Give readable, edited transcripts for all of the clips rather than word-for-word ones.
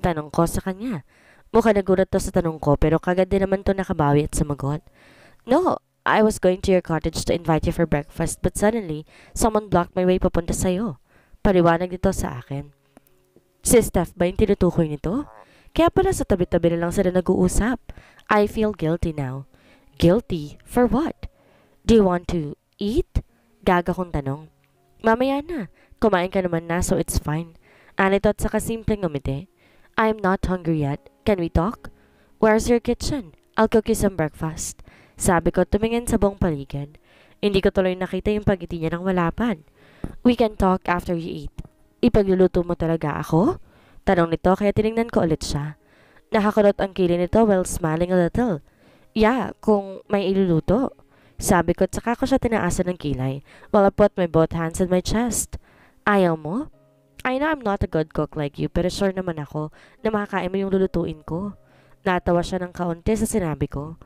Tanong ko sa kanya. Mukha nagulat to sa tanong ko pero kagad din naman to nakabawi at sumagot. No, I was going to your cottage to invite you for breakfast but suddenly, someone blocked my way papunta sa'yo. Paliwanag nito sa akin. Si Steph ba yung tinutukoy nito? Kaya pala sa tabi-tabi na lang sila nag-uusap. I feel guilty now. Guilty? For what? Do you want to eat? Gaga kong tanong. Mamaya na. Kumain ka naman na so it's fine. Anito at saka simpleng ngumiti. I'm not hungry yet. Can we talk? Where's your kitchen? I'll cook you some breakfast. Sabi ko tumingin sa buong paligid. Hindi ko tuloy nakita yung pagiti niya ng walapan. We can talk after you eat. Ipagluluto mo talaga ako? Tanong nito kaya tinignan ko ulit siya. Nakakulot ang kilay nito while smiling a little. Yeah, kung may iluluto. Sabi ko at saka ko siya tinaasan ng kilay while I put my both hands on my chest. Ayaw mo? I know I'm not a good cook like you pero sure naman ako na makakain mo yung lulutuin ko. Natawa siya ng kaunti sa sinabi ko.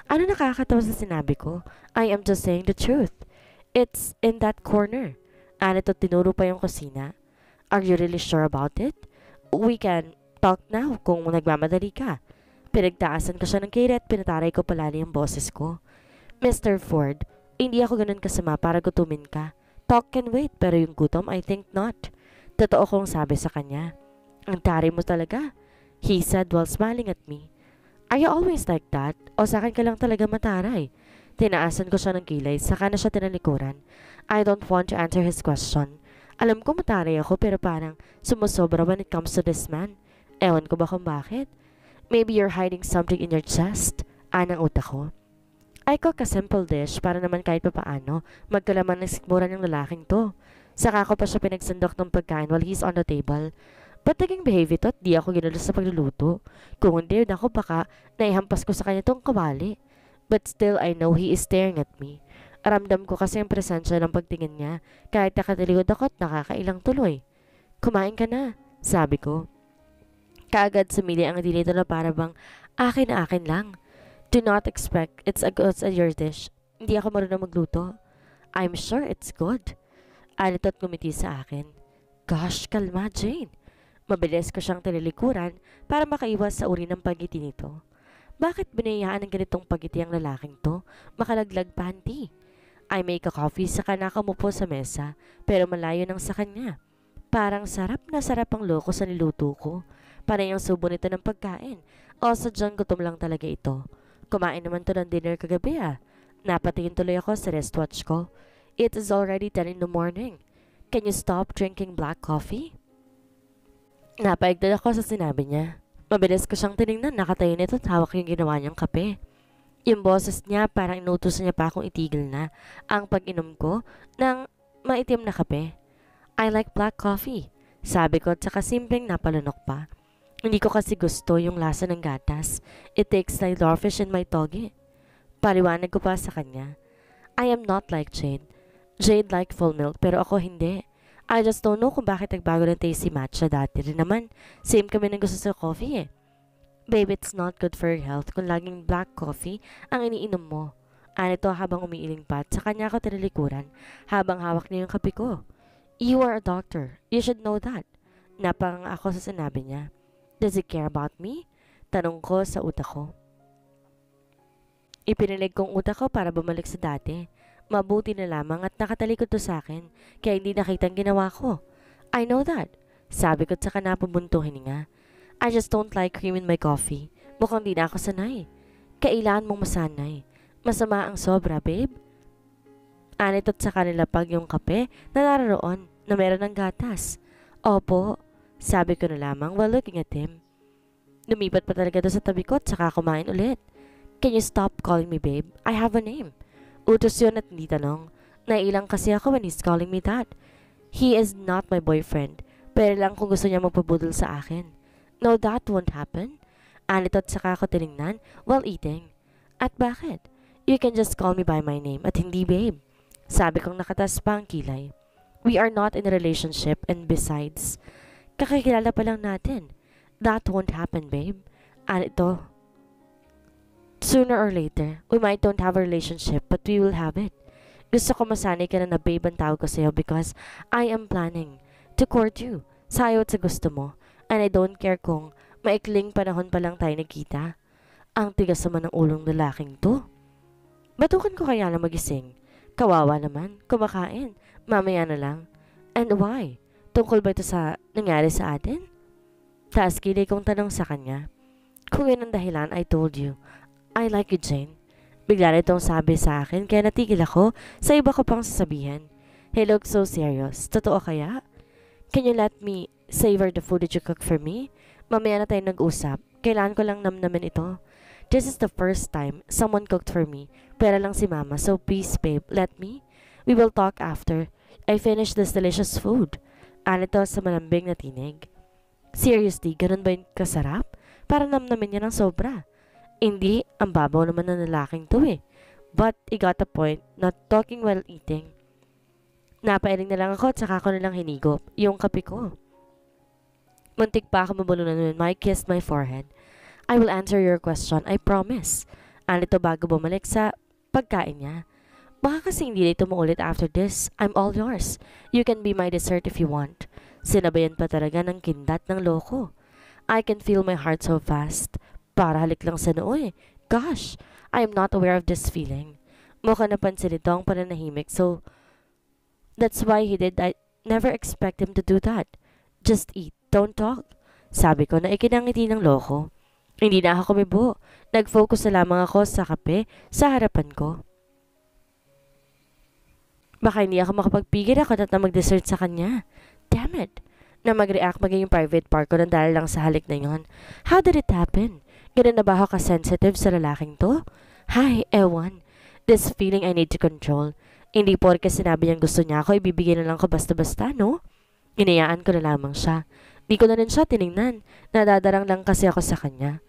Ano nakakatawa sa sinabi ko? I am just saying the truth. It's in that corner. Anito tinuro pa yung kusina. Are you really sure about it? We can talk now kung nagmamadali ka. Pinagtaasan ko siya ng kilay at pinataray ko palali ang boses ko. Mr. Ford, hindi ako ganun kasama para gutumin ka. Talk can wait pero yung gutom I think not. Totoo kong sabi sa kanya. Ang taray mo talaga, he said while smiling at me. Are you always like that? O sa akin ka lang talaga mataray? Tinaasan ko siya ng kilay, saka na siya tinalikuran. I don't want to answer his question. Alam ko mataray ako pero parang sumusobra when it comes to this man. Ewan ko ba kung bakit? Maybe you're hiding something in your chest. Anang utak ko. I cook a simple dish para naman kahit papaano magkalaman ng sikmura ng lalaking to. Saka ko pa siya pinagsandok ng pagkain while he's on the table. Ba't naging behave ito at di ako ginalo sa pagluluto? Kung hindi, naku baka naihampas ko sa kanya tong kawali. But still, I know he is staring at me. Aramdam ko kasi ang presensya ng pagtingin niya kahit nakatiligod ako at nakakailang tuloy. Kumain ka na, sabi ko. Kaagad sumili ang dilito na para bang akin na akin lang. Do not expect it's a your dish. Hindi ako marunong magluto. I'm sure it's good. Anito at ngumiti sa akin. Gosh, kalma Jane. Mabilis ko siyang tililikuran para makaiwas sa uri ng pagiti nito. Bakit binayaan ng ganitong pagiti ang lalaking to? Makalaglag panty. I make a coffee saka nakamupo sa mesa pero malayo nang sa kanya. Parang sarap na sarap ang loko sa niluto ko. Parang yung subo nito ng pagkain. O sadyang gutom lang talaga ito. Kumain naman to ng dinner kagabi ah. Napatingin tuloy ako sa wristwatch ko. It is already 10 in the morning. Can you stop drinking black coffee? Napaigdad ako sa sinabi niya. Mabilis ko siyang tinignan, nakatayo nito at hawak yung ginawa niyang kape. Yung boses niya parang inutusan niya pa akong itigil na ang pag-inom ko ng maitim na kape. I like black coffee, sabi ko at saka simpleng napalunok pa. Hindi ko kasi gusto yung lasa ng gatas. It takes like starfish in my toge. Paliwanag ko pa sa kanya. I am not like Jade. Jade like full milk pero ako hindi. I just don't know kung bakit nagbago ng taste si Matcha dati rin naman. Same kami ng gusto sa coffee eh. Babe, it's not good for your health kung laging black coffee ang iniinom mo. Anito habang umiiling pa at sa kanya ako tinalikuran habang hawak niya yung kape ko. You are a doctor. You should know that. Napang ako sa sinabi niya. Does he care about me? Tanong ko sa utak ko. Ipinilig kong utak ko para bumalik sa dati. Mabuti na lamang at nakatalikod to sa akin, kaya hindi nakita ang ginawa ko. I know that. Sabi ko at saka napabunto hininga. I just don't like cream in my coffee. Mukhang di na ako sanay. Kailangan mong masanay. Masama ang sobra, babe. Anit at saka nilapag yung kape na naroon na meron ng gatas. Opo. Sabi ko na lamang while looking at him. Lumipat pa talaga doon sa tabi ko at saka kumain ulit. Can you stop calling me babe? I have a name. Utos yun at hindi tanong. Nailang kasi ako when he's calling me that. He is not my boyfriend. Pero lang kung gusto niya magpabudol sa akin. No, that won't happen. Anito at saka ako tinignan while eating. At bakit? You can just call me by my name at hindi babe. Sabi kong nakatas pa ang kilay. We are not in a relationship and besides, kakikilala pa lang natin. That won't happen, babe. Anito. Sooner or later, we might don't have a relationship but we will have it. Gusto ko masanay ka na babe ang tawag ko sa'yo because I am planning to court you. Sa ayaw at sa gusto mo. And I don't care kung Maikling panahon pa lang tayo nagkita. Ang tigas naman ng ulong lalaking to. Batukan ko kaya na magising. Kawawa naman, kumakain. Mamaya na lang. And why? Tungkol ba ito sa nangyari sa atin? Taas kilay kong tanong sa kanya. Kung yun ang dahilan, I told you. I like you, Jane. Bigla na itong sabi sa akin kaya natigil ako sa iba ko pang sasabihin. He looked so serious. Totoo kaya? Can you let me savor the food that you cook for me? Mamaya na tayo nag-usap. Kailangan ko lang namnamin ito. This is the first time someone cooked for me. Pera lang si mama, so please babe, let me. We will talk after I finish this delicious food. Alito sa malambing na tinig. Seriously, ganun ba yung kasarap? Para namnamin niya ng sobra. Hindi, ang babaw naman ng lalaking to eh. But he got the point, not talking while eating. Napailing na lang ako at saka ko na lang hinigop yung kape ko. Muntik pa ako mabulunan when Mike kissed my forehead. I will answer your question, I promise. Alito bago bumalik sa pagkain niya. Baka kasi hindi na ito maulit after this. I'm all yours. You can be my dessert if you want. Sinabayan pa talaga ng kindat ng loko. I can feel my heart so fast. Para halik lang sa noo eh. Gosh, I am not aware of this feeling. Mukha napansin ito ang pananahimik, so that's why he did. I never expect him to do that. Just eat, don't talk. Sabi ko na ikinangiti ng loko. Hindi na ako kumibo. Nag-focus na lamang ako sa kape sa harapan ko. Baka hindi ako makapagpigil ako at na mag-dessert sa kanya. Damn it! Na mag-react maging private part ko ng dahil lang sa halik na yon. How did it happen? Ganun na ba ako ka-sensitive sa lalaking to? Hi, ewan. This feeling I need to control. Hindi porke sinabi niyang gusto niya ako, ibibigay na lang ko basta-basta, no? Inayaan ko na lamang siya. Di ko na rin siya tiningnan. Nadadarang lang kasi ako sa kanya.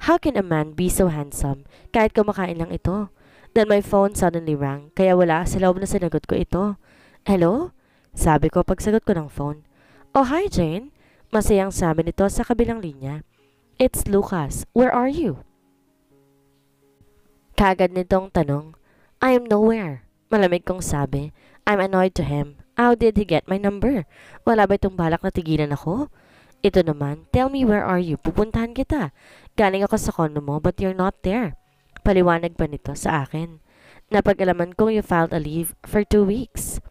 How can a man be so handsome kahit kumakain lang ito? Then my phone suddenly rang, kaya wala sa loob na sinagot ko ito. Hello? Sabi ko pagsagot ko ng phone. Oh, hi Jane. Masayang sabi nito sa kabilang linya. It's Lucas. Where are you? Kagad nitong tanong. I am nowhere. Malamig kong sabi. I'm annoyed to him. How did he get my number? Wala ba itong balak na tigilan ako? Ito naman, tell me where are you? Pupuntahan kita. Galing ako sa condo mo but you're not there. Paliwanag pa nito sa akin. Napag-alaman kong you filed a leave for 2 weeks.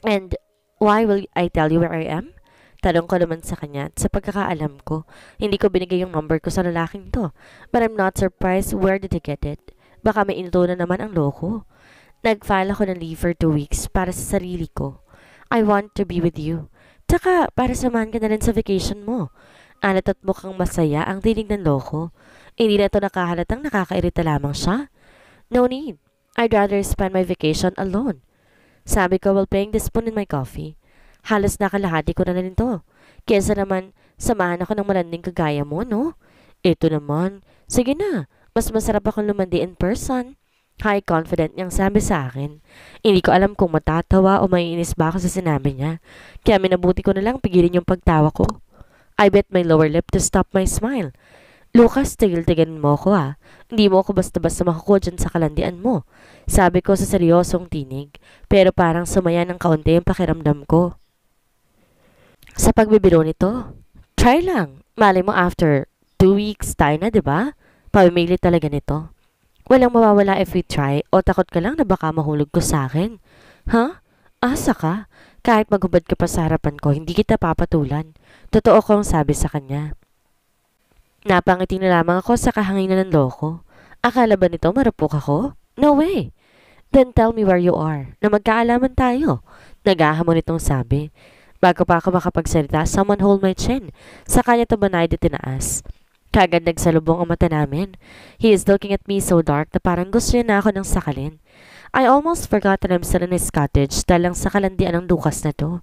And why will I tell you where I am? Tanong ko naman sa kanya at sa pagkakaalam ko, hindi ko binigay yung number ko sa lalaking to. But I'm not surprised where did he get it. Baka may inutunan naman ang loko. Nag-file ako ng leave for 2 weeks para sa sarili ko. I want to be with you. Tsaka para samahan ka na rin sa vacation mo. Alat at mukhang masaya ang tinig ng loko. Hindi na ito nakahalatang nakakairita lamang siya. No need. I'd rather spend my vacation alone. Sabi ko while playing the spoon in my coffee. Halos nakalahati ko na rin to. Kesa naman, samahan ako ng malanding kagaya mo, no? Ito naman, sige na, mas masarap akong lumandi in person. High confident niyang sabi sa akin. Hindi ko alam kung matatawa o maiinis ba ako sa sinabi niya. Kaya minabuti ko na lang pigilin yung pagtawa ko. I bit my lower lip to stop my smile. Lucas, tigil-tiganin mo ko ha. Hindi mo ako basta-basta makukuha dyan sa kalandian mo. Sabi ko sa seryosong tinig. Pero parang sumaya ng kaunti yung pakiramdam ko. Sa pagbibiro nito, try lang. Malay mo after 2 weeks tayo na, diba? Pamimili talaga nito. Walang mawawala if we try o takot ka lang na baka mahulog ko sa akin. Huh? Asa ka? Kahit maghubad ka pa sa harapan ko, hindi kita papatulan. Totoo kong sabi sa kanya. Napangiti na lamang ako sa kahanginan ng loko. Akala ba nito marupok ako? No way! Then tell me where you are, na magkaalaman tayo. Nagahamon itong sabi. Bago pa ako makapagsalita, someone hold my chin. Sa kanya ito banay di tinaas. Kagad nagsalubong ang mata namin. He is looking at me so dark na parang gusto niya na ako ng sakalin. I almost forgot that I'm still in his cottage dahil lang sa kalandian ng Lucas na to.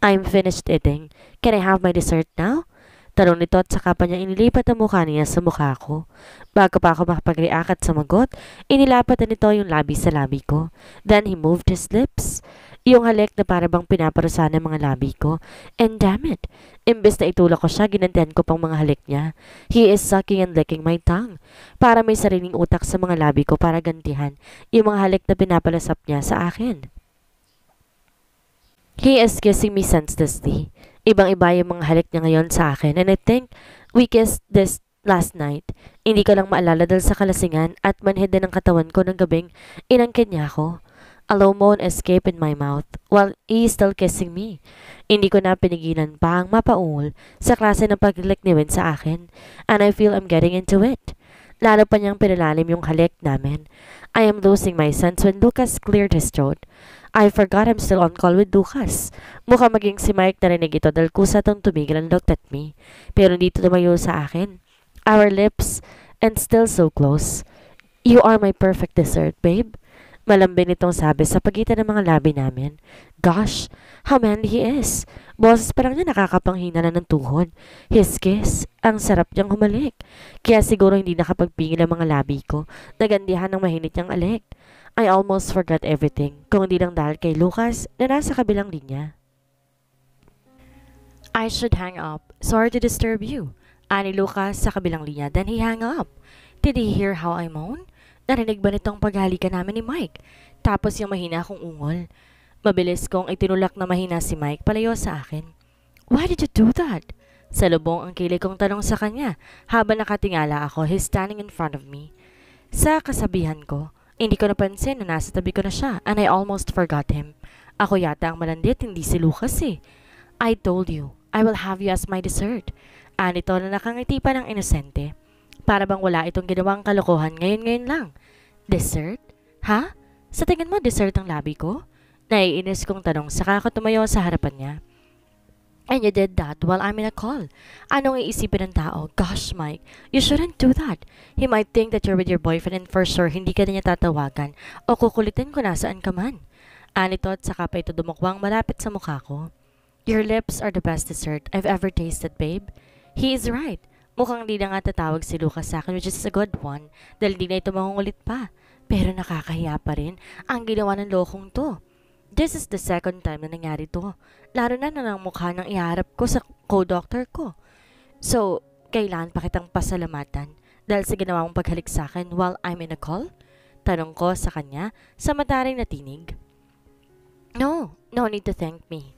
I'm finished eating. Can I have my dessert now? Tanong nito at saka pa niya inilipat ang mukha niya sa mukha ko. Bago pa ako makapag-react at sumagot, inilapat na nito yung labi sa labi ko. Then he moved his lips. Yung halik na para bang pinaparusahan ng mga labi ko. And damn it, imbes na itulak ko siya, ginantihan ko pang mga halik niya. He is sucking and licking my tongue. Para may sariling utak sa mga labi ko para gantihan yung mga halik na pinapalasap niya sa akin. He is kissing me senselessly. Ibang-iba yung mga halik niya ngayon sa akin and I think We kissed this last night. Hindi ko lang maalala dahil sa kalasingan at manhid din ng katawan ko ng gabing inangkin niya ako. A low moan escaped in my mouth while he is still kissing me. Hindi ko na pinigilan pa ang mapaungol sa klase ng paglikniwin sa akin, and I feel I'm getting into it. Lalo pa niyang pinalalim yung halik namin. I am losing my sense when Lucas cleared his throat. I forgot I'm still on call with Lucas. Mukha maging si Mike narinig ito dahil kusa tong tumigil and looked at me. Pero hindi ito tumayo sa akin. Our lips, and still so close. You are my perfect dessert, babe. Malambing itong sabi sa pagitan ng mga labi namin. Gosh, how manly he is. Boses pa lang niya nakakapanghina na ng tuhod. His kiss, ang sarap niyang humalik. Kaya siguro hindi nakapagpigil ang mga labi ko. Nagandihan ng mahinit niyang alik. I almost forgot everything, kung hindi lang dahil kay Lucas na nasa kabilang linya. I should hang up. Sorry to disturb you. Ani Lucas sa kabilang linya, then he hang up. Did he hear how I moan? Narinig ba nitong paghalikan namin ni Mike? Tapos yung mahina kong ungol. Mabilis kong itinulak na mahina si Mike palayo sa akin. Why did you do that? Salubong ang kilig kong tanong sa kanya habang nakatingala ako, he's standing in front of me. Sa kasabihan ko, hindi ko napansin na nasa tabi ko na siya and I almost forgot him. Ako yata ang malandit, hindi si Lucas eh. I told you, I will have you as my dessert. Anito na nakangiti pa ng inosente. Para bang wala itong ginawang kalokohan ngayon lang. Dessert? Ha? Sa tingin mo dessert ang labi ko? Naiinis kong tanong saka ako tumayo sa harapan niya. And you did that while I'm in a call. Anong iisipin ng tao? Gosh, Mike, you shouldn't do that. He might think that you're with your boyfriend and for sure hindi ka na niya tatawagan o kukulitin ko nasaan ka man. Anito at saka pa ito dumukwang malapit sa mukha ko. Your lips are the best dessert I've ever tasted, babe. He is right. Mukhang di na nga tatawag si Lucas sa akin, which is a good one, dahil di na ito mangungulit pa. Pero nakakahiya pa rin ang ginawa ng lokong to. This is the second time na nangyari to. Laro na ng mukha ng iharap ko sa co-doctor ko. So, kailan pa kitang pasalamatan dahil sa ginawa mong paghalik sa akin while I'm in a call? Tanong ko sa kanya sa mataring natinig. No need to thank me.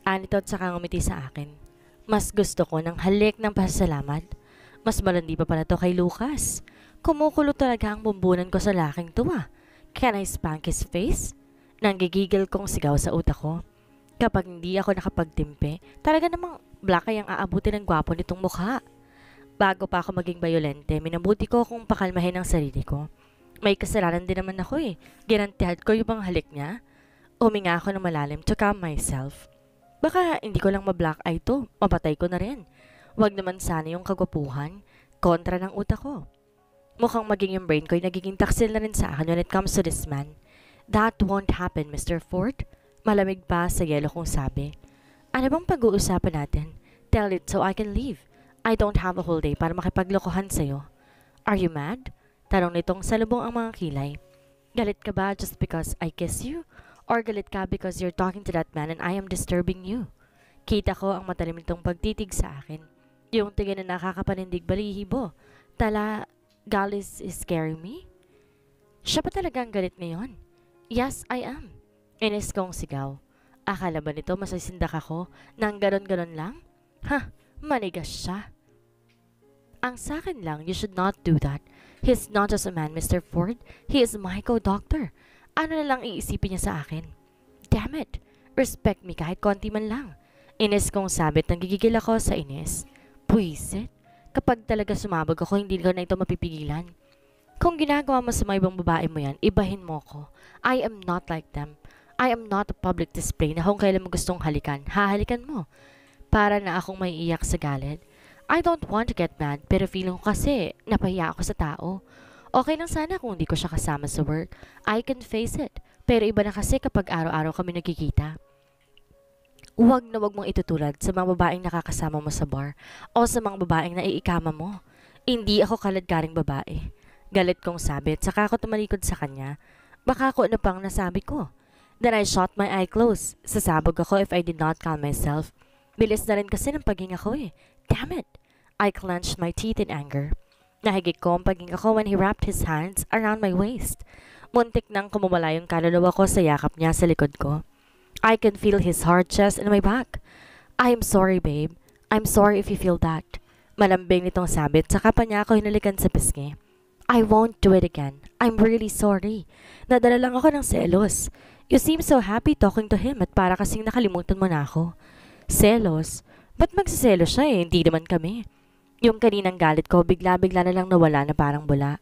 Anito at saka ngumiti sa akin. Mas gusto ko ng halik ng pasasalamat. Mas malandi pa pala to kay Lucas. Kumukulo talaga ang bumbunan ko sa laking tuwa. Can I spank his face? Nanggigigil kong sigaw sa utak ko. Kapag hindi ako nakapagtimpe, talaga namang black ay ang aabuti ng gwapo nitong mukha. Bago pa ako maging bayolente, minabuti ko kung pakalmahin ang sarili ko. May kasalanan din naman ako eh. Ginantihan ko yung mga halik niya. Uminga ako ng malalim to calm myself. Baka hindi ko lang ma-black eye to, mapatay ko na rin. Wag naman sana yung kagwapuhan, kontra ng utak ko. Mukhang maging yung brain ko'y nagiging taksil na rin sa akin when it comes to this man. That won't happen, Mr. Ford. Malamig pa sa yelo kong sabi. Ano bang pag-uusapan natin? Tell it so I can leave. I don't have a whole day para makipaglokohan sa'yo. Are you mad? Tanong nitong salubong ang mga kilay. Galit ka ba just because I kiss you? Or galit ka because you're talking to that man and I am disturbing you? Kita ko ang matalim nitong pagtitig sa akin. Yung tingin na nakakapanindig balihibo. Tala, galis is scaring me? Siya pa talaga ang galit ngayon? Yes, I am. Inis kong sigaw. Akala ba nito masisindak ako nang ganon-ganon lang? Ha, manigas siya. Ang sakin lang, you should not do that. He's not just a man, Mr. Ford. He is my co-doctor. Ano na lang iisipin niya sa akin? Damn it! Respect me kahit konti man lang. Inis kong sabit nang gigigil ako sa inis. Puwisit. Kapag talaga sumabog ako, hindi ko na ito mapipigilan. Kung ginagawa mo sa mga ibang babae mo yan, ibahin mo ko. I am not like them. I am not a public display na kung kailan mo gustong halikan, hahalikan mo. Para na akong may iyak sa galit. I don't want to get mad, pero feeling ko kasi napahiya ako sa tao. Okay lang sana kung hindi ko siya kasama sa work. I can face it. Pero iba na kasi kapag araw-araw kami nagkikita. Huwag na huwag mong itutulad sa mga babaeng nakakasama mo sa bar o sa mga babaeng naiikama mo. Hindi ako kaladkaring babae. Galit kong sabi at saka ako tumalikod sa kanya. Baka ako ano pang nasabi ko. Then I shot my eye closed. Sasabog ako if I did not calm myself. Bilis na rin kasi ng paghinga ko eh. Damn it! I clenched my teeth in anger. Nahigit ko ang paghinga ko when he wrapped his hands around my waist. Muntik nang kumumala yung kaluluwa ko sa yakap niya sa likod ko. I can feel his hard chest in my back. I am sorry, babe. I'm sorry if you feel that. Malambing nitong sabit, saka pa niya ako hinalikan sa pisngi. I won't do it again. I'm really sorry. Nadala lang ako ng selos. You seem so happy talking to him at para kasing nakalimutan mo na ako. Selos? Ba't magsiselos siya eh? Hindi naman kami. Yung kaninang galit ko, bigla-bigla na lang nawala na parang bula.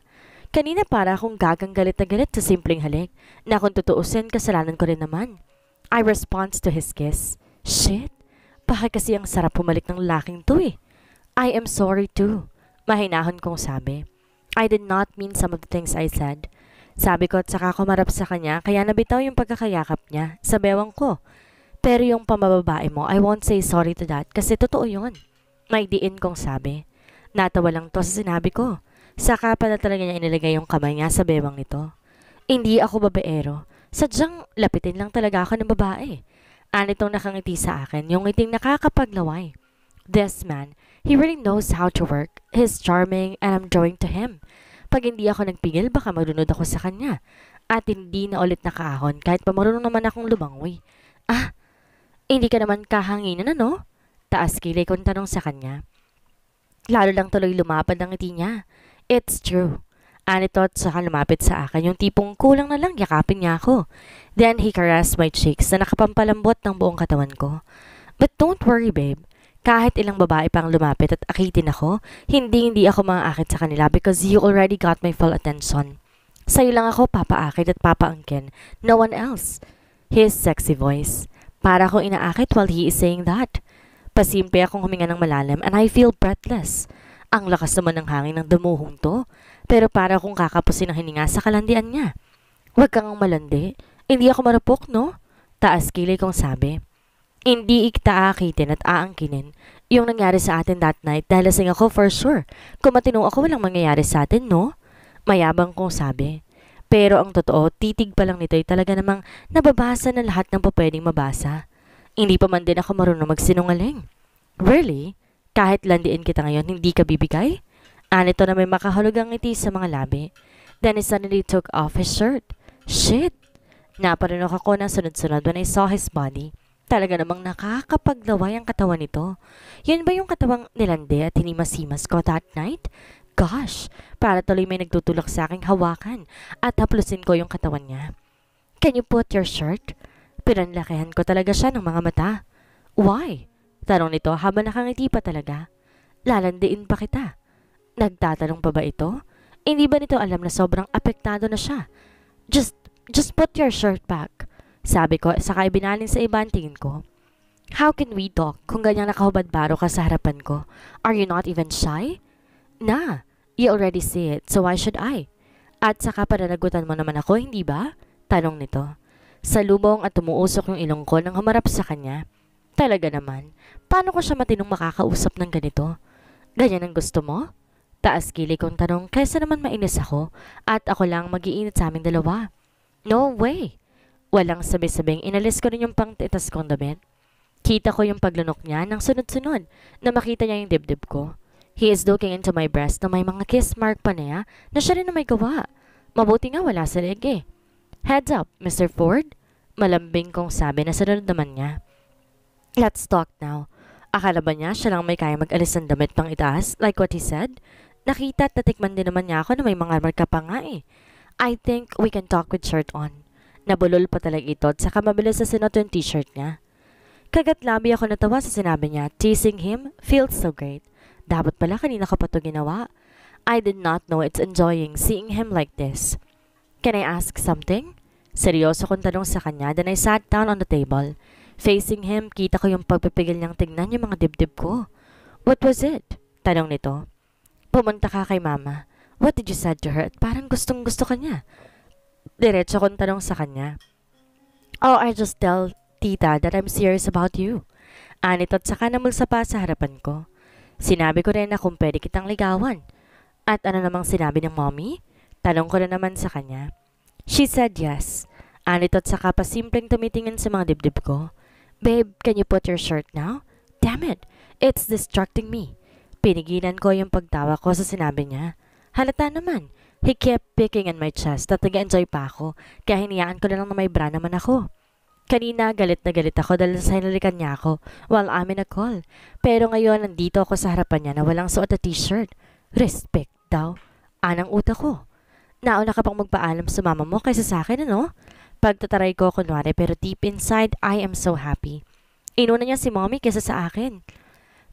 Kanina para akong gagang galit na galit sa simpleng halik, na kung tutuusin, kasalanan ko rin naman. I responds to his kiss. Shit, bakit kasi ang sarap pumalik ng laking to eh. I am sorry too. Mahinahon kong sabi. I did not mean some of the things I said. Sabi ko at saka ako marap sa kanya kaya nabitaw yung pagkakayakap niya sa bewang ko. Pero yung pamababae mo, I won't say sorry to that kasi totoo yun. May diin kong sabi. Natawa lang to sa sinabi ko. Saka pala talaga niya inilagay yung kamay niya sa bewang nito. Hindi ako babaero. Sadyang lapitin lang talaga ako ng babae. Anitong nakangiti sa akin, yung ngiting nakakapaglaway. This man, he really knows how to work. He's charming and I'm drawing to him. Pag hindi ako nagpigil, baka marunod ako sa kanya. At hindi na ulit nakaahon kahit pa marunong naman akong lumangoy. Ah, hindi ka naman kahanginan ano? Taas kilay kong tanong sa kanya. Lalo lang tuloy lumapad ang ngiti niya. It's true. Anito at saka lumapit sa akin yung tipong kulang na lang yakapin niya ako. Then he caressed my cheeks na nakapampalambot ng buong katawan ko. But don't worry babe. Kahit ilang babae pang lumapit at akitin ako, hindi ako maaakit sa kanila because you already got my full attention. Sa'yo lang ako papaakit at papaangkin. No one else. His sexy voice. Para akong inaakit while he is saying that. Pasimple akong huminga ng malalim and I feel breathless. Ang lakas naman ng hangin ng dumuhong to. Pero para akong kakapusin ang hininga sa kalandian niya. Huwag kang malandi. Hindi ako marupok, no? Taas kilay kong sabi. Hindi kita aakitin at aangkinin yung nangyari sa atin that night dahil lasing ako for sure. Kung matino ako walang mangyayari sa atin, no? Mayabang kong sabi. Pero ang totoo, titig pa lang nito ay talaga namang nababasa na lahat ng pwedeng mabasa. Hindi pa man din ako marunong magsinungaling. Really? Kahit landiin kita ngayon, hindi ka bibigay? Anito na may makahulugang ngiti sa mga labi. Then he suddenly took off his shirt. Shit! Naparinok ako ng sunod-sunod when I saw his body. Talaga namang nakakapaglaway ang katawan nito. Yan ba yung katawang nilande at hinimasimas ko that night? Gosh, para tuloy may nagtutulak sa aking hawakan at haplusin ko yung katawan niya. Can you put your shirt? Pinanlakihan ko talaga siya ng mga mata. Why? Tanong nito habang nakangiti pa talaga. Lalandiin pa kita. Nagtatanong pa ba ito? Hindi ba nito alam na sobrang apektado na siya? Just put your shirt back. Sabi ko, saka ibinaling sa iba ang tingin ko. How can we talk kung ganyang nakahubad-baro ka sa harapan ko? Are you not even shy? Nah, you already see it, so why should I? At saka pananagutan mo naman ako, hindi ba? Tanong nito. Salubong at tumuusok yung ilong ko nang humarap sa kanya. Talaga naman, paano ko siya matinong makakausap ng ganito? Ganyan ang gusto mo? Taas kilay kong tanong kaysa naman mainis ako at ako lang mag-iinit sa aming dalawa. No way! Walang sabi-sabing inalis ko rin yung pangtitas kong damit. Kita ko yung paglunok niya ng sunod-sunod na makita niya yung dibdib ko. He is looking into my breast na may mga kiss mark pa niya na siya rin na may gawa. Mabuti nga wala sa leg eh. Heads up, Mr. Ford? Malambing kong sabi na sunod naman niya. Let's talk now. Akala ba niya siya lang may kaya mag-alis ng damit pang itaas like what he said? Nakita at natikman din naman niya ako na may mga marka pa nga eh. I think we can talk with shirt on. Nabulol pa talaga ito at saka mabilis sa sinot yung t-shirt niya. Kagat-labi ako natawa sa sinabi niya, teasing him feels so great. Dapat pala kanina ko pa ito ginawa. I did not know it's enjoying seeing him like this. Can I ask something? Seryoso kong tanong sa kanya, then I sat down on the table. Facing him, kita ko yung pagpipigil niyang tignan yung mga dibdib ko. What was it? Tanong nito. Pumunta ka kay mama. What did you said to her? At parang gustong gusto ka niya. Diretso kong tanong sa kanya. Oh, I just tell tita that I'm serious about you. Anito at saka namulsa pa sa harapan ko. Sinabi ko rin na kung pwede kitang ligawan. At ano namang sinabi ng mommy? Tanong ko na naman sa kanya. She said yes. Anito at saka pa simpleng tumitingin sa mga dibdib ko. Babe, can you put your shirt now? Damn it, it's distracting me. Pinigilan ko yung pagtawa ko sa sinabi niya. Halata naman. He kept picking on my chest at nag-enjoy pa ako, kaya hinayaan ko na lang na may bra naman ako. Kanina galit na galit ako dahil sa hinalikan niya ako while I'm in a call. Pero ngayon nandito ako sa harapan niya na walang suot na t-shirt. Respect daw. Anang utak ko. Nauna ka pang magpaalam sa mama mo kaysa sa akin, ano? Pagtataray ko kunwari pero deep inside, I am so happy. Inuna niya si mommy kaysa sa akin.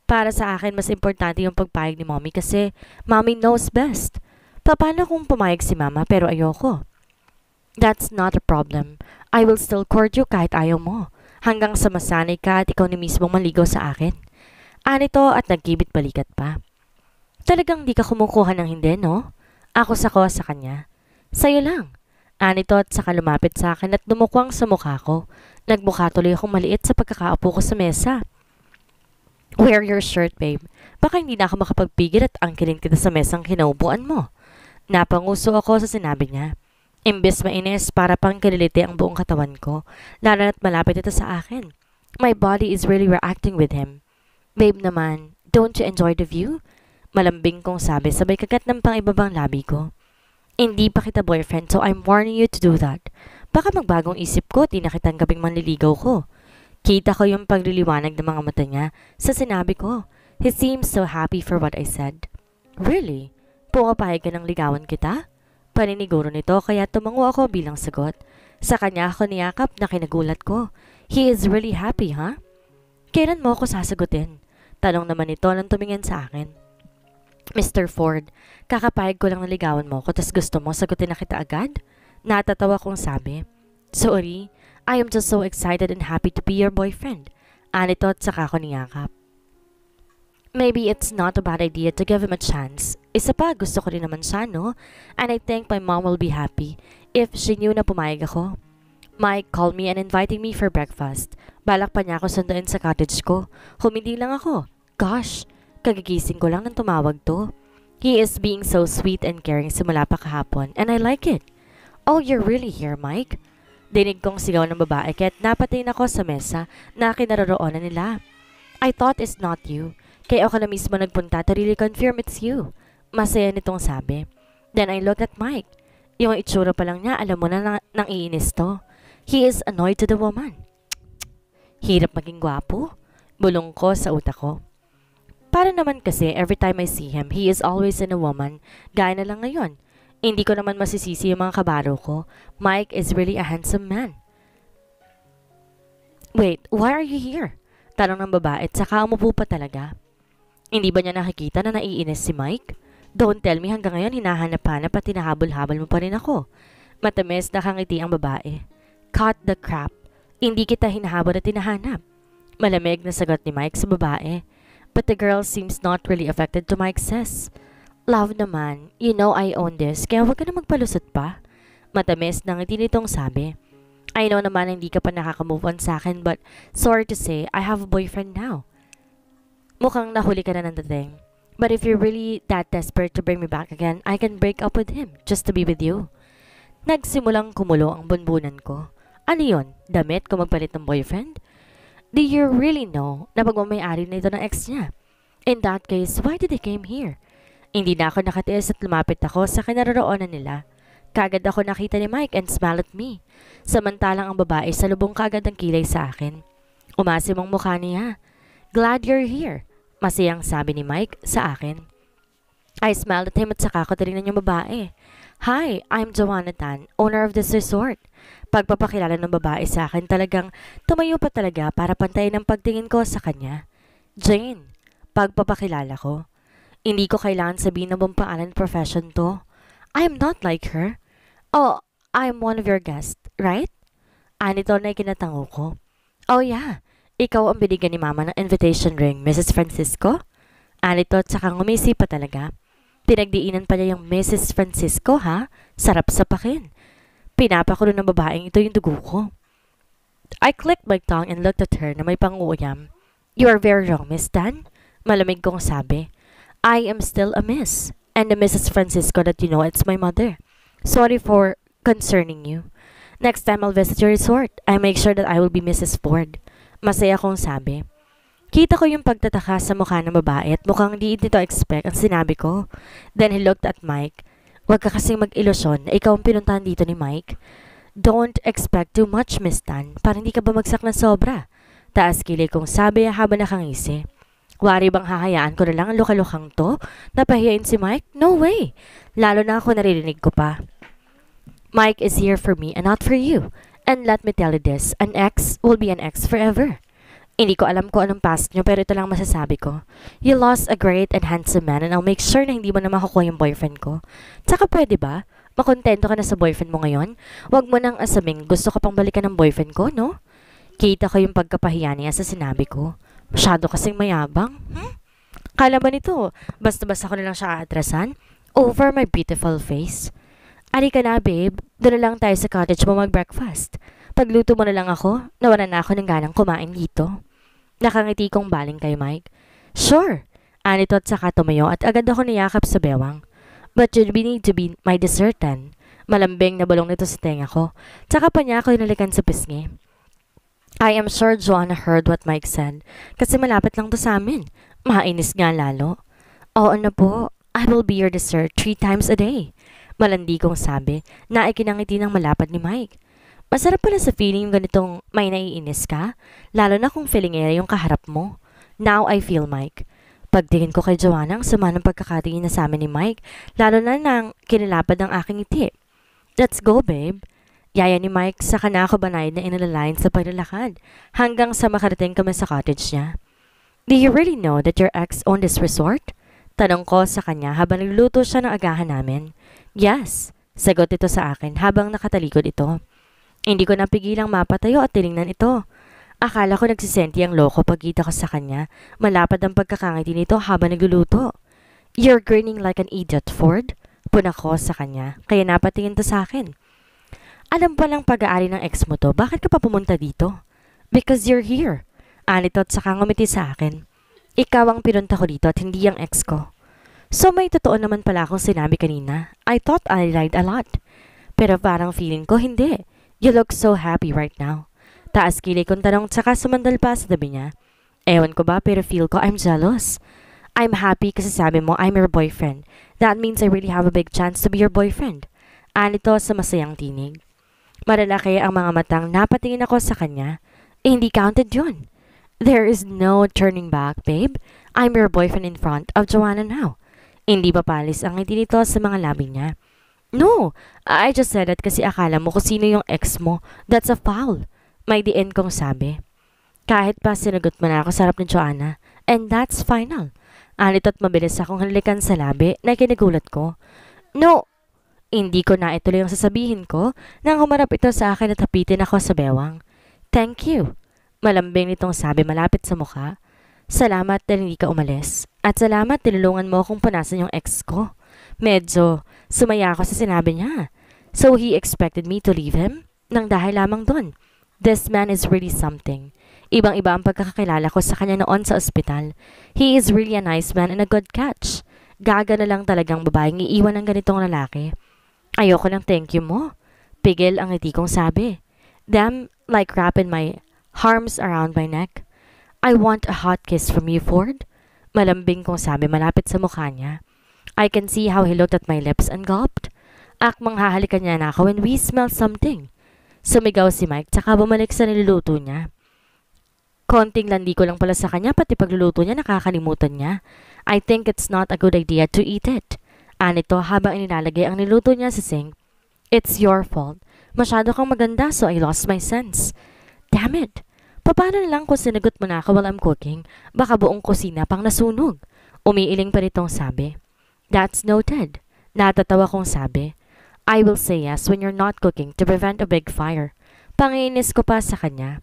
Para sa akin, mas importante yung pagpayag ni mommy kasi mommy knows best. Paano kung pumayag si mama pero ayoko? That's not a problem. I will still court you kahit ayaw mo. Hanggang sa masanay ka at ikaw ni mismong maligaw sa akin. Anito at nagkibit balikat pa. Talagang di ka kumukuha ng hindi, no? Ako sa kanya. Sa'yo lang. Anito at saka lumapit sa akin at dumukwang sa mukha ko. Nagmukha tuloy akong maliit sa pagkakaupo ko sa mesa. Wear your shirt, babe. Baka hindi na ako makapagpigil at angkilin kita sa mesang kinaupuan mo. Napanguso ako sa sinabi niya. Imbes mainis para pang kililiti ang buong katawan ko, lalo na't malapit ito sa akin. My body is really reacting with him. Babe naman, don't you enjoy the view? Malambing kong sabi sabay kagat ng pang-ibabang labi ko. Hindi pa kita boyfriend so I'm warning you to do that. Baka magbagong isip ko at di na kitang gabing manliligaw ko. Kita ko yung pagliliwanag ng mga mata niya sa sinabi ko. He seems so happy for what I said. Really? Pumapayag ka ng ligawan kita? Paniniguro nito kaya tumango ako bilang sagot. Sa kanya ako niyakap na kinagulat ko. He is really happy, huh? Kailan mo ako sasagutin? Tanong naman ito nang tumingin sa akin. Mr. Ford, kakapayag ko lang naligawan mo ko tas gusto mo sagutin na kita agad? Natatawa kong sabi. Sorry, I am just so excited and happy to be your boyfriend. Anito at saka ako niyakap. Maybe it's not a bad idea to give him a chance. Isa pa, gusto ko rin naman siya, no? And I think my mom will be happy if she knew na pumayag ako. Mike called me and inviting me for breakfast. Balak pa niya ako sunduin sa cottage ko. Humindi lang ako. Gosh, kagigising ko lang nang tumawag to. He is being so sweet and caring simula pa kahapon and I like it. Oh, you're really here, Mike? Dinig kong sigaw ng babae kaya't napatingin ako sa mesa na kinaroroonan nila. I thought it's not you. Kaya ako na mismo nagpunta to really confirm it's you. Masaya nitong sabi. Then I looked at Mike. Yung itsura pa lang niya, alam mo na nang iinis to. He is annoyed to the woman. Hirap maging gwapo. Bulong ko sa utak ko. Para naman kasi every time I see him, he is always in a woman. Gaya na lang ngayon. Hindi ko naman masisisi yung mga kabaro ko. Mike is really a handsome man. Wait, why are you here? Tanong ng babae at saka umupo pa talaga. Hindi ba niya nakikita na naiinis si Mike? Don't tell me hanggang ngayon hinahanap-hanap at hinahabol-habol mo pa rin ako. Matamis nakangiti ang babae. Cut the crap. Hindi kita hinahabol at hinahanap. Malamig na sagot ni Mike sa babae. But the girl seems not really affected to Mike's says. Love naman, you know I own this kaya huwag ka na magpalusot pa. Matamis nangiti nitong sabi. I know naman hindi ka pa nakaka-move on sa akin but sorry to say I have a boyfriend now. Mukhang nahuli ka na ng dating. But if you're really that desperate to bring me back again, I can break up with him just to be with you. Nagsimulang kumulo ang bunbunan ko. Ano yun? Damit kung magpalit ng boyfriend? Do you really know na pagmamayari na ito ng ex niya? In that case, why did he came here? Hindi na ako nakatiis at lumapit ako sa kinaroroonan nila. Kagad ako nakita ni Mike and smiled at me. Samantalang ang babae sa lubong kagad ang kilay sa akin. Umasim ang mukha niya. Glad you're here. Masayang sabi ni Mike sa akin. I smiled at him at saka ko tinignan yung babae. Hi, I'm Joanna Tan, owner of this resort. Pagpapakilala ng babae sa akin talagang tumayo pa talaga para pantayin ang pagtingin ko sa kanya. Jane, pagpapakilala ko. Hindi ko kailangan sabihin na bang pangalan profession to. I am not like her. Oh, I'm one of your guests, right? Anito na ikinatango ko. Oh yeah. Ikaw ang binigyan ni Mama ng invitation ring, Mrs. Francisco? Anito at saka ngumisi pa talaga. Pinagdiinan pa niya yung Mrs. Francisco, ha? Sarap sa pakin. Pinapakulo ng babaeng ito yung dugo ko. I clicked my tongue and looked at her na may pang-uuyam. You are very wrong, Miss Tan. Malamig kong sabi. I am still a miss. And the Mrs. Francisco that you know, it's my mother. Sorry for concerning you. Next time I'll visit your resort, I make sure that I will be Mrs. Ford. Masaya kong sabi. Kita ko yung pagtataka sa mukha ng babae at mukhang di nito expect ang sinabi ko. Then he looked at Mike. Huwag ka kasing mag-ilusyon na ikaw ang pinuntahan dito ni Mike. Don't expect too much, Miss Tan. Para hindi ka bumagsak na sobra. Taas kilay kong sabi habang nakangisi. Wari bang hahayaan ko na lang ang lukalukang to? Napahiyain si Mike? No way! Lalo na ako naririnig ko pa. Mike is here for me and not for you. And let me tell you this, an ex will be an ex forever. Hindi ko alam kung anong past nyo pero ito lang masasabi ko. You lost a great and handsome man and I'll make sure na hindi mo na makukuha yung boyfriend ko. Tsaka pwede ba? Makontento ka na sa boyfriend mo ngayon? Huwag mo nang asuming gusto ko pang balikan ng boyfriend ko, no? Kita ko yung pagkapahiya niya sa sinabi ko. Masyado kasing mayabang. Kala ba nito, basta-basta ko na lang siya aatrasan? Over my beautiful face. Ari ka na, babe. Doon na lang tayo sa cottage mo mag-breakfast. Pagluto mo na lang ako, nawalan na ako ng ganang kumain dito. Nakangiti kong baling kay Mike. Sure. Anito at saka tumayo at agad ako niyakap sa bewang. But you need to be my dessert then. Malambing na bulong nito sa tenga ko. Tsaka pa niya ako inalikan sa pisngi. I am sure Joanna heard what Mike said. Kasi malapit lang to sa amin. Mainis nga lalo. Oo na po. I will be your dessert 3 times a day. Malandi kong sabi na ikinangiti ng malapad ni Mike. Masarap pala sa feeling yung ganitong may naiinis ka. Lalo na kung feeling era yung kaharap mo. Now I feel Mike. Pagtingin ko kay Joanna, ang sama ng pagkakatingin na sa amin ni Mike, lalo na nang kinilapad ng aking ngiti. Let's go, babe. Yaya ni Mike sa kana ako banayad na inalalayan sa paglalakad hanggang sa makarating kami sa cottage niya. Do you really know that your ex owned this resort? Tanong ko sa kanya habang nagluluto siya ng agahan namin. Yes, sagot ito sa akin habang nakatalikod ito. Hindi ko napigilang mapatayo at tiningnan ito. Akala ko nagsisenti ang loko pagkita ko sa kanya. Malapad ang pagkakangiti nito habang nagluluto. You're grinning like an idiot, Ford. Puna ko sa kanya, kaya napatingin to sa akin. Alam pa lang pag-aari ng ex mo to, bakit ka pa pumunta dito? Because you're here. Anito at saka ngumiti sa akin. Ikaw ang pinunta ko dito at hindi ang ex ko. So may totoo naman pala akong sinabi kanina. I thought I lied a lot. Pero parang feeling ko hindi. You look so happy right now. Taas kilay kong tanong tsaka sumandal pa sa tabi niya. Ewan ko ba pero feel ko I'm jealous. I'm happy kasi sabi mo I'm your boyfriend. That means I really have a big chance to be your boyfriend. Anito sa masayang tinig. Malalaki ang mga matang napatingin ako sa kanya. Hindi counted yun. There is no turning back, babe. I'm your boyfriend in front of Joanna now. Hindi papalis ang ngiti nito sa mga labi niya. No, I just said that kasi akala mo kung sino yung ex mo. That's a foul. May diin kong sabi. Kahit pa sinagot mo na ako sa harap ni Joanna. And that's final. Anito at mabilis akong halikan sa labi na kinagulat ko. No, hindi ko na ituloy ang sasabihin ko nang humarap ito sa akin at hapitin ako sa bewang. Thank you. Malambing nitong sabi malapit sa mukha. Salamat dahil hindi ka umalis. At salamat tinulungan mo akong punasan yung ex ko. Medyo sumaya ako sa sinabi niya. So he expected me to leave him? Nang dahil lamang doon. This man is really something. Ibang-iba ang pagkakakilala ko sa kanya noon sa ospital. He is really a nice man and a good catch. Gaga na lang talagang babaeng iiwan ng ganitong lalaki. Ayoko ng thank you mo. Pigil ang ngiti kong sabi. Damn, like wrapping my arms around my neck. I want a hot kiss from you, Ford. Malambing kong sabi malapit sa mukha niya. I can see how he looked at my lips and gulped. Akmang hahalikan niya na ako when we smell something. Sumigaw si Mike tsaka bumalik sa niluluto niya. Konting landi ko lang pala sa kanya pati pagluluto niya nakakalimutan niya. I think it's not a good idea to eat it. Anito habang inilalagay ang niluto niya sa sink. It's your fault. Masyado kang maganda so I lost my sense. Damn it. Paano na lang kung sinagot mo na ako while I'm cooking? Baka buong kusina pang nasunog. Umiiling pa nitong sabi. That's noted. Natatawa kong sabi. I will say yes when you're not cooking to prevent a big fire. Pangiinis ko pa sa kanya.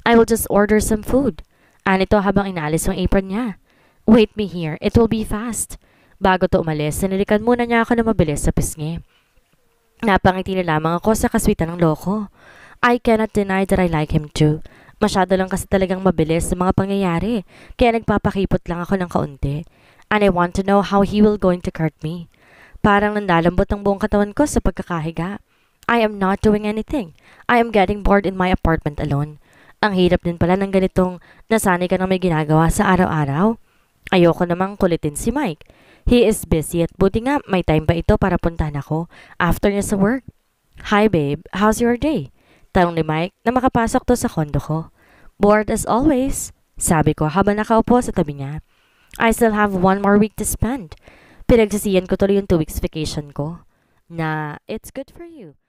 I will just order some food. Anito habang inaalis ang apron niya. Wait me here, it will be fast. Bago to umalis, sinalikan muna niya ako na mabilis sa pisngi. Napangiti na lamang ako sa kaswitan ng loko. I cannot deny that I like him too. Masyado lang kasi talagang mabilis sa mga pangyayari, kaya nagpapakipot lang ako ng kaunti. And I want to know how he will going to court me. Parang nandalambot ang buong katawan ko sa pagkakahiga. I am not doing anything. I am getting bored in my apartment alone. Ang hirap din pala ng ganitong nasanay ka na may ginagawa sa araw-araw. Ayoko namang kulitin si Mike. He is busy at buti nga may time pa ito para puntahan ako after niya sa work. Hi babe, how's your day? Tanong ni Mike na makapasok to sa kondo ko. Bored as always, sabi ko habang nakaupo sa tabi niya. I still have one more week to spend. Pinagsisiyan ko tuloy yung 2 weeks vacation ko. Na, it's good for you.